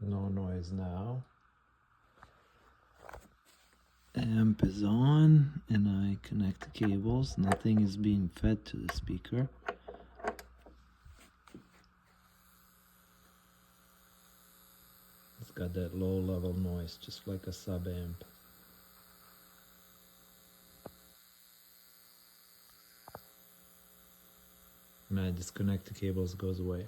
No noise now. Amp is on and I connect the cables. Nothing is being fed to the speaker. It's got that low level noise, just like a sub amp. When I disconnect the cables, it goes away.